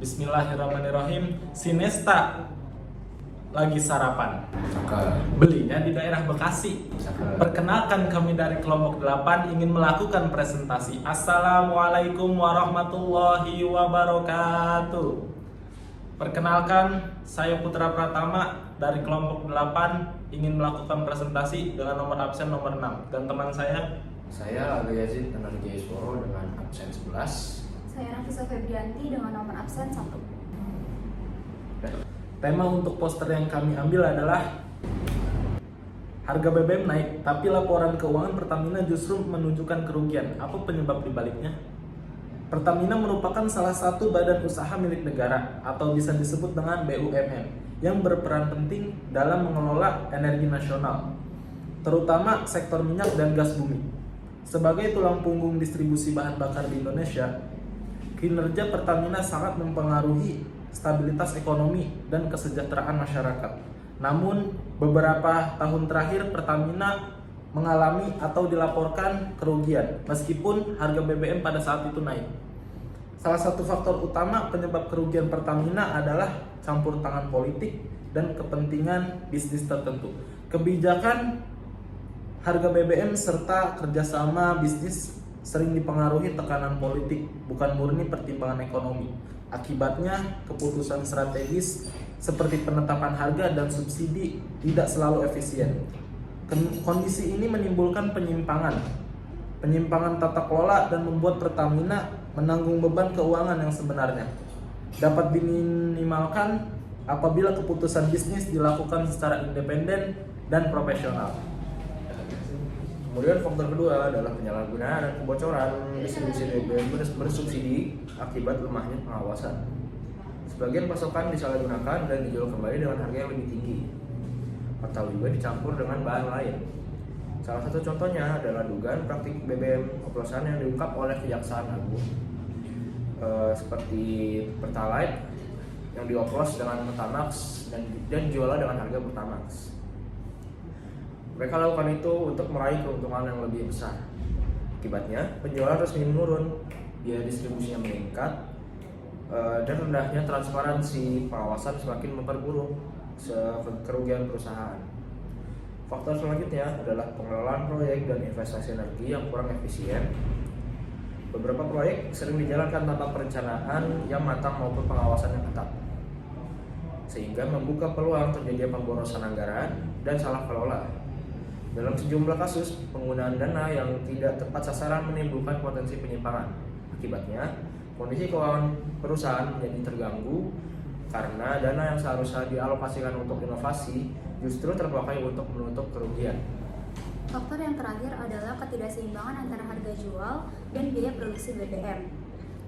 Bismillahirrahmanirrahim. Sinesta lagi sarapan. Cakep. Belinya di daerah Bekasi. Cakep. Perkenalkan, kami dari kelompok 8 ingin melakukan presentasi. Assalamualaikum warahmatullahi wabarakatuh. Perkenalkan, saya Putra Pratama dari kelompok 8 ingin melakukan presentasi dengan nomor absen nomor 6. Dan teman saya Saya Aga Yazid Energi Isworo dengan absen 11. Saya Nafisa Febrianti dengan nomor absen 1. tema untuk poster yang kami ambil adalah harga BBM naik, tapi laporan keuangan Pertamina justru menunjukkan kerugian. Apa penyebab dibaliknya? Pertamina merupakan salah satu badan usaha milik negara atau bisa disebut dengan BUMN yang berperan penting dalam mengelola energi nasional, terutama sektor minyak dan gas bumi. Sebagai tulang punggung distribusi bahan bakar di Indonesia, kinerja Pertamina sangat mempengaruhi stabilitas ekonomi dan kesejahteraan masyarakat. Namun, beberapa tahun terakhir Pertamina mengalami atau dilaporkan kerugian meskipun harga BBM pada saat itu naik. Salah satu faktor utama penyebab kerugian Pertamina adalah campur tangan politik dan kepentingan bisnis tertentu. Kebijakan harga BBM serta kerjasama bisnis sering dipengaruhi tekanan politik, bukan murni pertimbangan ekonomi. Akibatnya, keputusan strategis seperti penetapan harga dan subsidi tidak selalu efisien. Kondisi ini menimbulkan penyimpangan tata kelola dan membuat Pertamina menanggung beban keuangan yang sebenarnya dapat diminimalkan apabila keputusan bisnis dilakukan secara independen dan profesional. Kemudian faktor kedua adalah penyalahgunaan dan kebocoran distribusi BBM bersubsidi akibat lemahnya pengawasan. Sebagian pasokan disalahgunakan dan dijual kembali dengan harga yang lebih tinggi, atau juga dicampur dengan bahan lain. Salah satu contohnya adalah dugaan praktik BBM oplosan yang diungkap oleh Kejaksaan Agung, seperti Pertalite yang dioplos dengan Pertamax dan dijual dengan harga Pertamax. Mereka lakukan itu untuk meraih keuntungan yang lebih besar. Akibatnya, penjualan resmi menurun, biaya distribusinya meningkat, dan rendahnya transparansi pengawasan semakin memperburuk kerugian perusahaan. Faktor selanjutnya adalah pengelolaan proyek dan investasi energi yang kurang efisien. Beberapa proyek sering dijalankan tanpa perencanaan yang matang maupun pengawasan yang ketat, sehingga membuka peluang terjadinya pemborosan anggaran dan salah kelola. Dalam sejumlah kasus, penggunaan dana yang tidak tepat sasaran menimbulkan potensi penyimpangan. Akibatnya, kondisi keuangan perusahaan menjadi terganggu karena dana yang seharusnya dialokasikan untuk inovasi justru terpakai untuk menutup kerugian. Faktor yang terakhir adalah ketidakseimbangan antara harga jual dan biaya produksi BBM.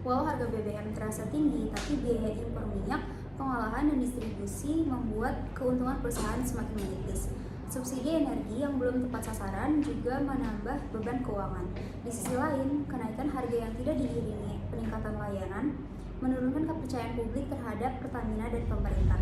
Walau harga BBM terasa tinggi, tapi biaya impor minyak, pengolahan dan distribusi membuat keuntungan perusahaan semakin menipis. Subsidi energi yang belum tepat sasaran juga menambah beban keuangan. Di sisi lain, kenaikan harga yang tidak diiringi peningkatan layanan menurunkan kepercayaan publik terhadap Pertamina dan pemerintah.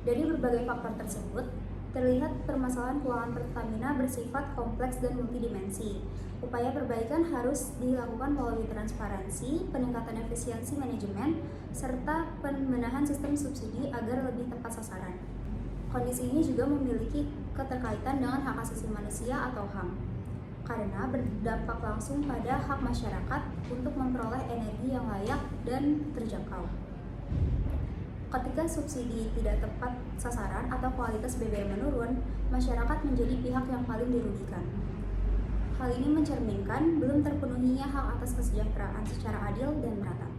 Dari berbagai faktor tersebut, terlihat permasalahan keuangan Pertamina bersifat kompleks dan multidimensi. Upaya perbaikan harus dilakukan melalui transparansi, peningkatan efisiensi manajemen, serta pembenahan sistem subsidi agar lebih tepat sasaran. Kondisi ini juga memiliki keterkaitan dengan hak asasi manusia atau HAM, karena berdampak langsung pada hak masyarakat untuk memperoleh energi yang layak dan terjangkau. Ketika subsidi tidak tepat sasaran atau kualitas BBM menurun, masyarakat menjadi pihak yang paling dirugikan. Hal ini mencerminkan belum terpenuhinya hak atas kesejahteraan secara adil dan merata.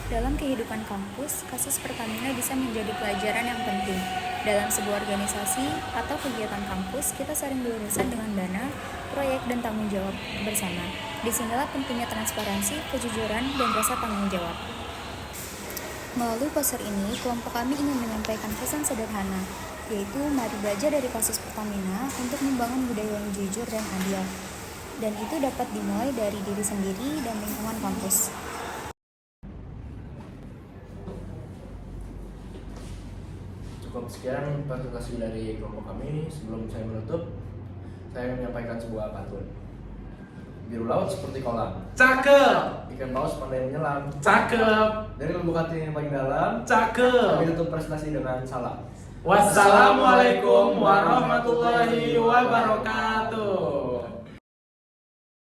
Dalam kehidupan kampus, kasus Pertamina bisa menjadi pelajaran yang penting. Dalam sebuah organisasi atau kegiatan kampus, kita sering berurusan dengan dana, proyek, dan tanggung jawab bersama. Disinilah pentingnya transparansi, kejujuran, dan rasa tanggung jawab. Melalui poster ini, kelompok kami ingin menyampaikan pesan sederhana, yaitu mari belajar dari kasus Pertamina untuk membangun budaya yang jujur dan adil. Dan itu dapat dimulai dari diri sendiri dan lingkungan kampus. Cukup sekian presentasi dari kelompok kami. Sebelum saya menutup, saya menyampaikan sebuah pantun. Biru laut seperti kolam. Cakep. Ikan paus pandai menyelam. Cakep. Dari lubuk hati yang paling dalam, Cakep. kami tutup prestasi dengan salam. Wassalamualaikum warahmatullahi wabarakatuh.